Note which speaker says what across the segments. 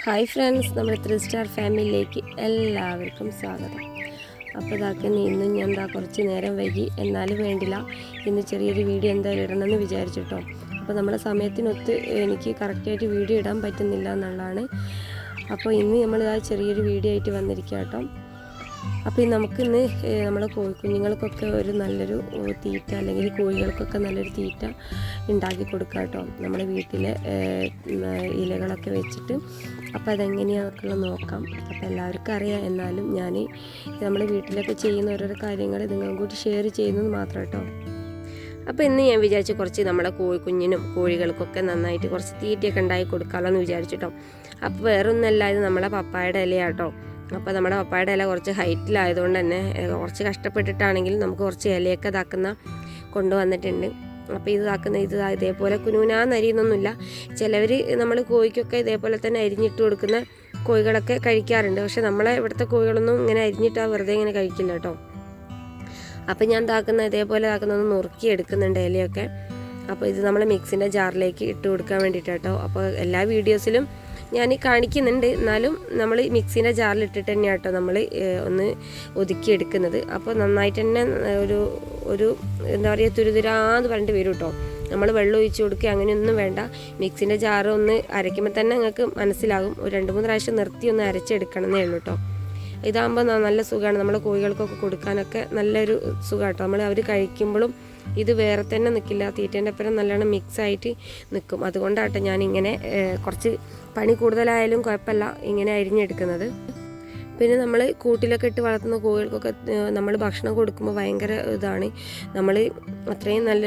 Speaker 1: Hi friends, നമ്മുടെ 3 star ഫാമിലിയിലേക്ക് എല്ലാവർക്കും സ്വാഗതം. അപ്പോൾ ഇന്നും ഞാൻ കുറച്ച് നേരം വൈകി, എന്നാലും വേണ്ടില്ല, ഇന്ന് ചെറിയൊരു വീഡിയോ എന്തായാലും ഇടണമെന്ന് വിചാരിച്ചിട്ടോ. അപ്പോൾ നമ്മുടെ സമയത്തിനൊത്ത് എനിക്ക് കറക്റ്റായിട്ട് വീഡിയോ ഇടാൻ പറ്റുന്നില്ല എന്നുള്ളതാണ്. അപ്പോൾ ഇന്ന് നമ്മൾ ചെറിയൊരു വീഡിയോ ആയിട്ട് വന്നിരിക്കുക കേട്ടോ. അപ്പോൾ നമുക്കിന്ന് നമ്മളെ കോഴിക്കുഞ്ഞുങ്ങൾക്കൊക്കെ ഒരു നല്ലൊരു തീറ്റ, അല്ലെങ്കിൽ കോഴികൾക്കൊക്കെ നല്ലൊരു തീറ്റ ഉണ്ടാക്കി കൊടുക്കുക കേട്ടോ, നമ്മുടെ വീട്ടിലെ ഇലകളൊക്കെ വെച്ചിട്ട്. അപ്പോൾ അതെങ്ങനെയാണെന്നൊക്കെ നോക്കാം. അപ്പോൾ എല്ലാവർക്കും അറിയാം, എന്നാലും ഞാൻ നമ്മുടെ വീട്ടിലൊക്കെ ചെയ്യുന്ന ഓരോരോ കാര്യങ്ങൾ നിങ്ങളും കൂടി ഷെയർ ചെയ്യുന്നത് മാത്രം കേട്ടോ. അപ്പോൾ ഇന്ന് ഞാൻ വിചാരിച്ചു കുറച്ച് നമ്മുടെ കോഴിക്കുഞ്ഞിനും കോഴികൾക്കൊക്കെ നന്നായിട്ട് കുറച്ച് തീറ്റയൊക്കെ ഉണ്ടാക്കി കൊടുക്കാമല്ലോ എന്ന് വിചാരിച്ചിട്ടോ. അപ്പോൾ വേറൊന്നല്ല, ഇത് നമ്മുടെ പപ്പായുടെ ഇലയാട്ടോ. അപ്പോൾ നമ്മുടെ പപ്പായുടെ ഇല കുറച്ച് ഹൈറ്റിലായതുകൊണ്ട് തന്നെ കുറച്ച് കഷ്ടപ്പെട്ടിട്ടാണെങ്കിലും നമുക്ക് കുറച്ച് ഇലയൊക്കെ കൊണ്ടുവന്നിട്ടുണ്ട്. അപ്പോൾ ഇത് ഇതേപോലെ കുനുകുനാന്ന് അരിയുന്നൊന്നുമില്ല. ചിലവർ നമ്മൾ കോഴിക്കൊക്കെ ഇതേപോലെ തന്നെ അരിഞ്ഞിട്ട് കൊടുക്കുന്ന കോഴികളൊക്കെ കഴിക്കാറുണ്ട്. പക്ഷെ നമ്മളെ ഇവിടുത്തെ കോഴികളൊന്നും ഇങ്ങനെ അരിഞ്ഞിട്ടാൽ വെറുതെ ഇങ്ങനെ കഴിക്കില്ല കേട്ടോ. അപ്പോൾ ഞാൻ ഇതേപോലെ ഒന്ന് നുറുക്കി എടുക്കുന്നുണ്ട് ഇലയൊക്കെ. അപ്പോൾ ഇത് നമ്മൾ മിക്സിൻ്റെ ജാറിലേക്ക് ഇട്ട് കൊടുക്കാൻ വേണ്ടിയിട്ട് കേട്ടോ. അപ്പോൾ എല്ലാ വീഡിയോസിലും ഞാൻ കാണിക്കുന്നുണ്ട്, എന്നാലും നമ്മൾ മിക്സിൻ്റെ ജാറിൽ ഇട്ടിട്ട് തന്നെയാണ് കേട്ടോ നമ്മൾ ഒന്ന് ഒതുക്കിയെടുക്കുന്നത്. അപ്പോൾ നന്നായിട്ട് തന്നെ ഒരു എന്താ പറയുക, തുരുതുരാന്ന് പറഞ്ഞിട്ട് വരും കേട്ടോ. നമ്മൾ വെള്ളം ഒഴിച്ച് കൊടുക്കുക അങ്ങനെയൊന്നും വേണ്ട. മിക്സിൻ്റെ ജാറ് ഒന്ന് അരയ്ക്കുമ്പോൾ തന്നെ നിങ്ങൾക്ക് മനസ്സിലാകും. ഒരു 2-3 പ്രാവശ്യം നിർത്തി ഒന്ന് അരച്ചെടുക്കണമെന്നേ ഉള്ളൂ കേട്ടോ. ഇതാകുമ്പോൾ നല്ല സുഖമാണ്, നമ്മൾ കോഴികൾക്കൊക്കെ കൊടുക്കാനൊക്കെ നല്ലൊരു സുഖമാണ് കേട്ടോ. അവർ കഴിക്കുമ്പോഴും ഇത് വേറെ തന്നെ നിൽക്കില്ല, തീറ്റേൻ്റെ ഒപ്പം നല്ലോണം മിക്സായിട്ട് നിൽക്കും. അതുകൊണ്ടാട്ടോ ഞാനിങ്ങനെ കുറച്ച് പണി കൂടുതലായാലും കുഴപ്പമില്ല ഇങ്ങനെ അരിഞ്ഞെടുക്കുന്നത്. പിന്നെ നമ്മൾ കൂട്ടിലൊക്കെ ഇട്ട് വളർത്തുന്ന കോഴികൾക്കൊക്കെ നമ്മൾ ഭക്ഷണം കൊടുക്കുമ്പോൾ ഭയങ്കര ഇതാണ്. നമ്മൾ അത്രയും നല്ല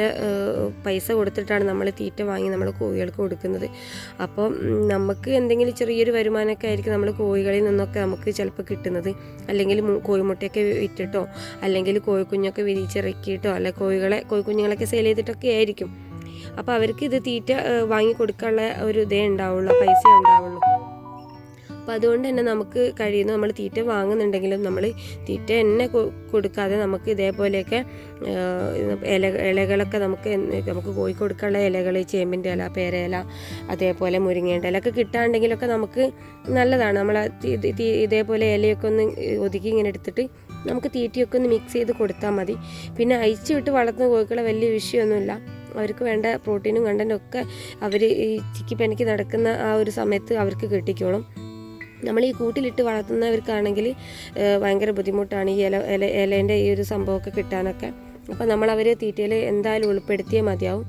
Speaker 1: പൈസ കൊടുത്തിട്ടാണ് നമ്മൾ തീറ്റ വാങ്ങി നമ്മൾ കോഴികൾക്ക് കൊടുക്കുന്നത്. അപ്പം നമുക്ക് എന്തെങ്കിലും ചെറിയൊരു വരുമാനമൊക്കെ ആയിരിക്കും നമ്മൾ കോഴികളിൽ നിന്നൊക്കെ നമുക്ക് ചിലപ്പോൾ കിട്ടുന്നത്. അല്ലെങ്കിൽ കോഴിമുട്ടയൊക്കെ വിറ്റിട്ടോ, അല്ലെങ്കിൽ കോഴിക്കുഞ്ഞൊക്കെ വിരിച്ചിറക്കിയിട്ടോ, അല്ലെ കോഴിക്കുഞ്ഞുങ്ങളൊക്കെ സെയിൽ ചെയ്തിട്ടൊക്കെ ആയിരിക്കും. അപ്പോൾ അവർക്ക് ഇത് തീറ്റ വാങ്ങി കൊടുക്കാനുള്ള ഒരു ഇതേ ഉണ്ടാവുള്ളൂ, പൈസ ഉണ്ടാവുള്ളൂ. അപ്പോൾ അതുകൊണ്ട് തന്നെ നമുക്ക് കഴിയുന്നു, നമ്മൾ തീറ്റ വാങ്ങുന്നുണ്ടെങ്കിലും നമ്മൾ തീറ്റ തന്നെ കൊടുക്കാതെ നമുക്ക് ഇതേപോലെയൊക്കെ ഇലകളൊക്കെ നമുക്ക് കോഴി കൊടുക്കാനുള്ള ഇലകൾ, ചേമ്പിൻ്റെ ഇല, പേരയില, അതേപോലെ മുരിങ്ങേൻ്റെ ഇലയൊക്കെ കിട്ടാണ്ടെങ്കിലൊക്കെ നമുക്ക് നല്ലതാണ്. നമ്മൾ ഇതേപോലെ ഇലയൊക്കെ ഒന്ന് ഒതുക്കി ഇങ്ങനെ എടുത്തിട്ട് നമുക്ക് തീറ്റയൊക്കെ ഒന്ന് മിക്സ് ചെയ്ത് കൊടുത്താൽ മതി. പിന്നെ അയച്ചു വിട്ട് വളർത്തുന്ന കോഴികളെ വലിയ വിഷയമൊന്നുമില്ല. അവർക്ക് വേണ്ട പ്രോട്ടീനും കണ്ടൻറ്റും ഒക്കെ അവർ ഈ ചിക്കിപ്പനിക്ക് നടക്കുന്ന ആ ഒരു സമയത്ത് അവർക്ക് കിട്ടിക്കോളും. നമ്മൾ ഈ കൂട്ടിലിട്ട് വളർത്തുന്നവർക്കാണെങ്കിൽ ഭയങ്കര ബുദ്ധിമുട്ടാണ് ഈ ഇലേൻ്റെ ഈ ഒരു സംഭവമൊക്കെ കിട്ടാനൊക്കെ. അപ്പോൾ നമ്മളവരെ തീറ്റയിൽ എന്തായാലും ഉൾപ്പെടുത്തിയേ മതിയാവും.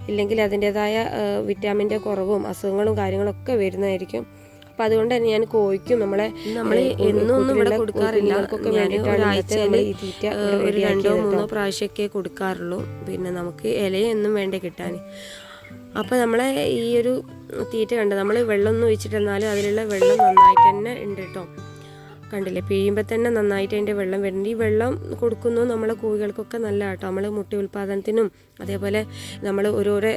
Speaker 1: ഇല്ലെങ്കിൽ അതിൻ്റേതായ വിറ്റാമിൻ്റെ കുറവും അസുഖങ്ങളും കാര്യങ്ങളൊക്കെ വരുന്നതായിരിക്കും. അപ്പം അതുകൊണ്ട് തന്നെ ഞാൻ കോഴിക്കും നമ്മൾ എന്നും ഇവിടെ കൊടുക്കാറില്ല. ഒരാഴ്ചയിൽ ഈ തീറ്റ ഒരു 2-3 പ്രാവശ്യമൊക്കെ കൊടുക്കാറുള്ളൂ. പിന്നെ നമുക്ക് ഇലയൊന്നും വേണ്ട കിട്ടാൻ. അപ്പോൾ നമ്മളെ ഈ ഒരു തീറ്റ നമ്മൾ വെള്ളമൊന്നും ഒഴിച്ചിട്ടെന്നാലും അതിലുള്ള വെള്ളം നന്നായിട്ട് തന്നെ ഉണ്ട് കേട്ടോ. കണ്ടില്ലേ, പിഴിയുമ്പോൾ തന്നെ നന്നായിട്ട് അതിൻ്റെ വെള്ളം വരുന്നുണ്ട്. ഈ വെള്ളം കൊടുക്കുന്നു നമ്മളെ കോഴികൾക്കൊക്കെ നല്ല കേട്ടോ. നമ്മൾ മുട്ട ഉൽപ്പാദനത്തിനും അതേപോലെ നമ്മൾ ഓരോരോ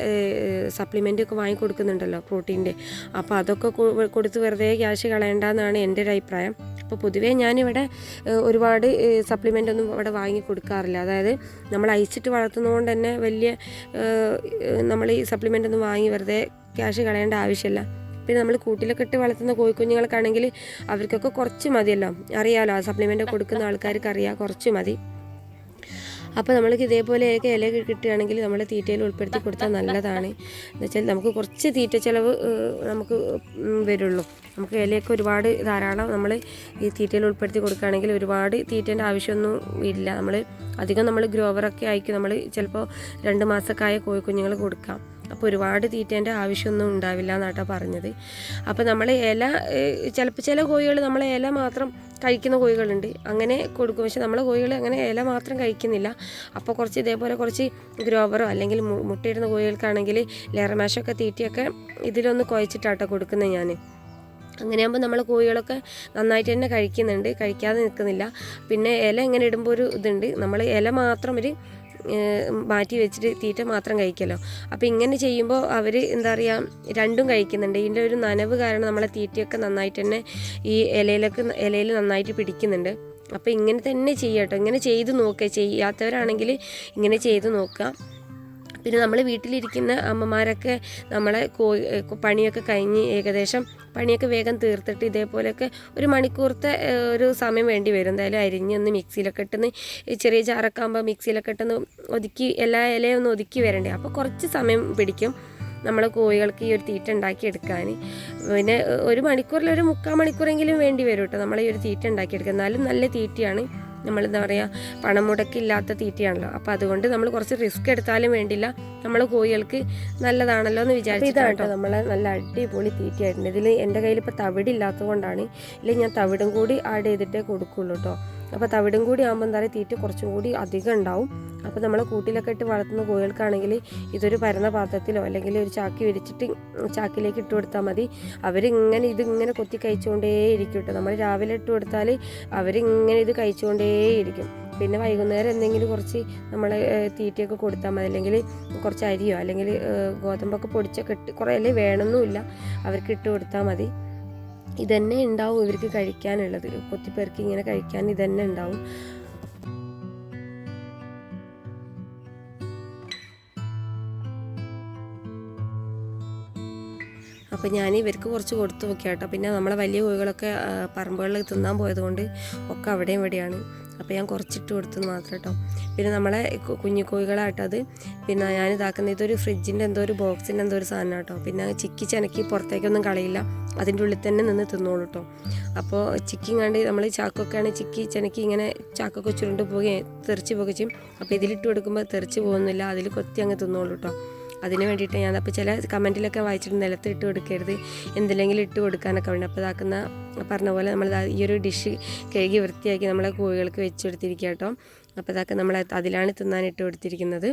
Speaker 1: സപ്ലിമെൻ്റൊക്കെ വാങ്ങി കൊടുക്കുന്നുണ്ടല്ലോ പ്രോട്ടീൻ്റെ. അപ്പോൾ അതൊക്കെ കൊടുത്ത് വെറുതെ ക്യാഷ് കളയേണ്ടെന്നാണ് എൻ്റെ ഒരു അഭിപ്രായം. അപ്പോൾ പൊതുവേ ഞാനിവിടെ ഒരുപാട് സപ്ലിമെൻ്റൊന്നും ഇവിടെ വാങ്ങി കൊടുക്കാറില്ല. അതായത് നമ്മൾ അയച്ചിട്ട് വളർത്തുന്നതുകൊണ്ട് തന്നെ വലിയ നമ്മൾ ഈ സപ്ലിമെൻ്റൊന്നും വാങ്ങി വെറുതെ ക്യാഷ് കളയേണ്ട ആവശ്യമില്ല. പിന്നെ നമ്മൾ കൂട്ടിലൊക്കെ ഇട്ട് വളർത്തുന്ന കോഴിക്കുഞ്ഞുങ്ങൾക്കാണെങ്കിൽ അവർക്കൊക്കെ കുറച്ച് മതിയല്ലോ. അറിയാമല്ലോ, ആ സപ്ലിമെൻ്റ് കൊടുക്കുന്ന ആൾക്കാർക്ക് അറിയാം, കുറച്ച് മതി. അപ്പോൾ നമ്മൾക്ക് ഇതേപോലെയൊക്കെ ഇല കിട്ടുകയാണെങ്കിൽ നമ്മൾ തീറ്റയിൽ ഉൾപ്പെടുത്തി കൊടുത്താൽ നല്ലതാണ്. എന്നുവെച്ചാൽ നമുക്ക് കുറച്ച് തീറ്റ ചിലവ് നമുക്ക് വരുള്ളൂ. നമുക്ക് ഇലയൊക്കെ ഒരുപാട് ധാരാളം നമ്മൾ ഈ തീറ്റയിൽ ഉൾപ്പെടുത്തി കൊടുക്കുകയാണെങ്കിൽ ഒരുപാട് തീറ്റേൻ്റെ ആവശ്യമൊന്നും ഇല്ല. നമ്മൾ ഗ്രോവറൊക്കെ ആയിരിക്കും നമ്മൾ ചിലപ്പോൾ 2 മാസമൊക്കെ ആയ കോഴിക്കുഞ്ഞുങ്ങൾ കൊടുക്കാം. അപ്പോൾ ഒരുപാട് തീറ്റേൻ്റെ ആവശ്യമൊന്നും ഉണ്ടാവില്ല എന്നാട്ടോ പറഞ്ഞത്. അപ്പോൾ നമ്മൾ ചിലപ്പോൾ ചില കോഴികൾ നമ്മളെ ഇല മാത്രം കഴിക്കുന്ന കോഴികളുണ്ട്, അങ്ങനെ കൊടുക്കും. പക്ഷെ നമ്മളെ കോഴികൾ അങ്ങനെ ഇല മാത്രം കഴിക്കുന്നില്ല. അപ്പോൾ കുറച്ച് ഇതേപോലെ കുറച്ച് ഗ്രോവറോ അല്ലെങ്കിൽ മുട്ടയിടുന്ന കോഴികൾക്കാണെങ്കിൽ ലെയർ മാഷൊക്കെ തീറ്റയൊക്കെ ഇതിലൊന്ന് കുഴച്ചിട്ടാട്ടോ കൊടുക്കുന്നത് ഞാൻ. അങ്ങനെയാകുമ്പോൾ നമ്മൾ കോഴികളൊക്കെ നന്നായിട്ട് തന്നെ കഴിക്കുന്നുണ്ട്, കഴിക്കാതെ നിൽക്കുന്നില്ല. പിന്നെ ഇല ഇങ്ങനെ ഇടുമ്പോൾ ഒരു ഇതുണ്ട്, നമ്മൾ ഇല മാത്രം മാറ്റി വെച്ചിട്ട് തീറ്റ മാത്രം കഴിക്കല്ലോ. അപ്പോൾ ഇങ്ങനെ ചെയ്യുമ്പോൾ അവർ എന്താ പറയുക, രണ്ടും കഴിക്കുന്നുണ്ട്. ഇതിൻ്റെ ഒരു നനവ് കാരണം നമ്മളെ തീറ്റയൊക്കെ നന്നായിട്ട് തന്നെ ഈ ഇലയിൽ നന്നായിട്ട് പിടിക്കുന്നുണ്ട്. അപ്പോൾ ഇങ്ങനെ തന്നെ ചെയ്യാം കേട്ടോ. ഇങ്ങനെ ചെയ്ത് നോക്കുക, ചെയ്യാത്തവരാണെങ്കിൽ ഇങ്ങനെ ചെയ്ത് നോക്കുക. പിന്നെ നമ്മൾ വീട്ടിലിരിക്കുന്ന അമ്മമാരൊക്കെ നമ്മളെ പണിയൊക്കെ കഴിഞ്ഞ് ഏകദേശം പണിയൊക്കെ വേഗം തീർത്തിട്ട് ഇതേപോലെയൊക്കെ ഒരു മണിക്കൂറത്തെ ഒരു സമയം വേണ്ടി വരും. എന്തായാലും അരിഞ്ഞൊന്ന് മിക്സിയിലൊക്കെ ഇട്ടെന്ന് ചെറിയ ചാറൊക്കെ ആകുമ്പോൾ മിക്സിയിലൊക്കെ ഇട്ടെന്ന് ഒതുക്കി എല്ലാ ഇലയും ഒന്ന് ഒതുക്കി വരണ്ടേ. അപ്പോൾ കുറച്ച് സമയം പിടിക്കും നമ്മളെ കോഴികൾക്ക് ഈ ഒരു തീറ്റ ഉണ്ടാക്കിയെടുക്കാൻ. പിന്നെ ഒരു മണിക്കൂറിൽ ഒരു 3/4 മണിക്കൂറെങ്കിലും വേണ്ടി വരും കേട്ടോ നമ്മൾ ഈ ഒരു തീറ്റ ഉണ്ടാക്കിയെടുക്കുക. എന്നാലും നല്ല തീറ്റയാണ്, നമ്മളെന്താ പറയുക, പണം മുടക്കില്ലാത്ത തീറ്റയാണല്ലോ. അപ്പോൾ അതുകൊണ്ട് നമ്മൾ കുറച്ച് റിസ്ക് എടുത്താലും വേണ്ടില്ല, നമ്മൾ കോഴികൾക്ക് നല്ലതാണല്ലോ എന്ന് വിചാരിച്ചിട്ടാണ് കേട്ടോ നമ്മളെ നല്ല അടിപൊളി തീറ്റയായിട്ടുണ്ട്. ഇതിൽ എൻ്റെ കയ്യിൽ ഇപ്പോൾ തവിടില്ലാത്തത് കൊണ്ടാണ്, ഇല്ലെങ്കിൽ ഞാൻ തവിടും കൂടി ആഡ് ചെയ്തിട്ടേ കൊടുക്കുള്ളൂ കേട്ടോ. അപ്പോൾ തവിടും കൂടി ആകുമ്പോൾ എന്താ പറയുക തീറ്റ കുറച്ചും കൂടി അധികം ഉണ്ടാവും. അപ്പോൾ നമ്മൾ കൂട്ടിലൊക്കെ ഇട്ട് വളർത്തുന്ന കോഴികൾക്കാണെങ്കിൽ ഇതൊരു പരന്ന പാത്രത്തിലോ അല്ലെങ്കിൽ ഒരു ചാക്കി വിരിച്ചിട്ട് ചാക്കിലേക്ക് ഇട്ട് കൊടുത്താൽ മതി. അവരിങ്ങനെ ഇതിങ്ങനെ കൊത്തി കഴിച്ചുകൊണ്ടേയിരിക്കും കേട്ടോ. നമ്മൾ രാവിലെ ഇട്ട് കൊടുത്താൽ അവരിങ്ങനെ ഇത് കഴിച്ചുകൊണ്ടേയിരിക്കും. പിന്നെ വൈകുന്നേരം എന്തെങ്കിലും കുറച്ച് നമ്മൾ തീറ്റയൊക്കെ കൊടുത്താൽ മതി, അല്ലെങ്കിൽ കുറച്ച് അരിയോ അല്ലെങ്കിൽ ഗോതമ്പൊക്കെ പൊടിച്ചൊക്കെ ഇട്ട് കുറേ അല്ലേ വേണമെന്നുമില്ല, അവർക്ക് ഇട്ട് കൊടുത്താൽ മതി. ഇതന്നെ ഉണ്ടാവും ഇവർക്ക് കഴിക്കാനുള്ളത്, കൊത്തിപ്പെറുക്കി ഇങ്ങനെ കഴിക്കാൻ ഇതന്നെ ഉണ്ടാവും. അപ്പോൾ ഞാൻ ഇവർക്ക് കുറച്ച് കൊടുത്തു നോക്കിയ കേട്ടോ. പിന്നെ നമ്മളെ വലിയ കോഴികളൊക്കെ പറമ്പുകളിൽ തിന്നാൻ പോയതുകൊണ്ട് ഒക്കെ അവിടെയും ഇവിടെയാണ്. അപ്പോൾ ഞാൻ കുറച്ചിട്ട് കൊടുത്തെന്ന് മാത്രം കേട്ടോ. പിന്നെ നമ്മളെ കുഞ്ഞു കോഴികളായിട്ടത് പിന്നെ ഞാൻ ഇതാക്കുന്നത് ഇതൊരു ഫ്രിഡ്ജിൻ്റെ എന്തോ ഒരു ബോക്സിൻ്റെ എന്തോ ഒരു സാധനം കേട്ടോ. പിന്നെ ചിക്കി ചനക്കി പുറത്തേക്കൊന്നും കളയില്ല, അതിൻ്റെ ഉള്ളിൽ തന്നെ നിന്ന് തിന്നോളൂ കേട്ടോ. അപ്പോൾ ചിക്കി കണ്ട് നമ്മൾ ചാക്കൊക്കെയാണ് ചിക്കി ചനക്കി ഇങ്ങനെ ചാക്കൊക്കെ ചുരുണ്ട് പോവുകയും തെറിച്ച് പോകുകയും ചെയ്യും. അപ്പോൾ ഇതിലിട്ട് കൊടുക്കുമ്പോൾ തെറിച്ച് പോകുന്നില്ല, അതിൽ കൊത്തി അങ്ങ് തിന്നോളൂ കേട്ടോ. അതിന് വേണ്ടിയിട്ട് ഞാൻ അപ്പോൾ ചില കമൻറ്റിലൊക്കെ വായിച്ചിട്ട് നിലത്ത് ഇട്ട് കൊടുക്കരുത്, എന്തിലെങ്കിലും ഇട്ട് കൊടുക്കാനൊക്കെ വേണ്ടി. അപ്പോൾ ഇതാക്കുന്ന പറഞ്ഞ പോലെ നമ്മൾ ഈ ഒരു ഡിഷ് കഴുകി വൃത്തിയാക്കി നമ്മളെ കോഴികൾക്ക് വെച്ച് കൊടുത്തിരിക്കുക കേട്ടോ. അപ്പോൾ ഇതൊക്കെ നമ്മൾ അതിലാണ് തിന്നാൻ ഇട്ട് കൊടുത്തിരിക്കുന്നത്.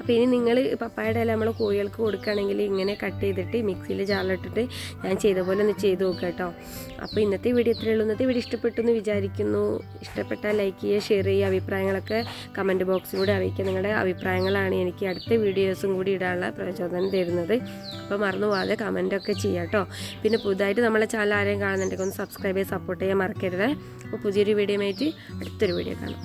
Speaker 1: അപ്പോൾ ഇനി നിങ്ങൾ പപ്പായയുടെ ഇല നമ്മൾ കോഴികൾക്ക് കൊടുക്കുകയാണെങ്കിൽ ഇങ്ങനെ കട്ട് ചെയ്തിട്ട് മിക്സിയിൽ ജാറിലിട്ടിട്ട് ഞാൻ ചെയ്ത പോലെ ഒന്ന് ചെയ്ത് നോക്കുക കേട്ടോ. അപ്പോൾ ഇന്നത്തെ വീഡിയോ ഇത്രയേ ഉള്ളൂ. ഇന്നത്തെ വീഡിയോ ഇഷ്ടപ്പെട്ടു എന്ന് വിചാരിക്കുന്നു. ഇഷ്ടപ്പെട്ടാൽ ലൈക്ക് ചെയ്യുക, ഷെയർ ചെയ്യുക, അഭിപ്രായങ്ങളൊക്കെ കമൻറ്റ് ബോക്സിലൂടെ അറിയിക്കുക. നിങ്ങളുടെ അഭിപ്രായങ്ങളാണ് എനിക്ക് അടുത്ത വീഡിയോസും കൂടി ഇടാനുള്ള പ്രചോദനം തരുന്നത്. അപ്പോൾ മറന്നു പോകാതെ കമൻറ്റൊക്കെ ചെയ്യാം കേട്ടോ. പിന്നെ പുതുതായിട്ട് നമ്മളെ ചാനൽ ആരെയും കാണുന്നുണ്ടെങ്കിൽ ഒന്ന് സബ്സ്ക്രൈബ് ചെയ്ത് സപ്പോർട്ട് ചെയ്യാൻ മറക്കരുത്. അപ്പോൾ പുതിയൊരു വീഡിയോ ആയിട്ട് അടുത്തൊരു വീഡിയോ കാണാം.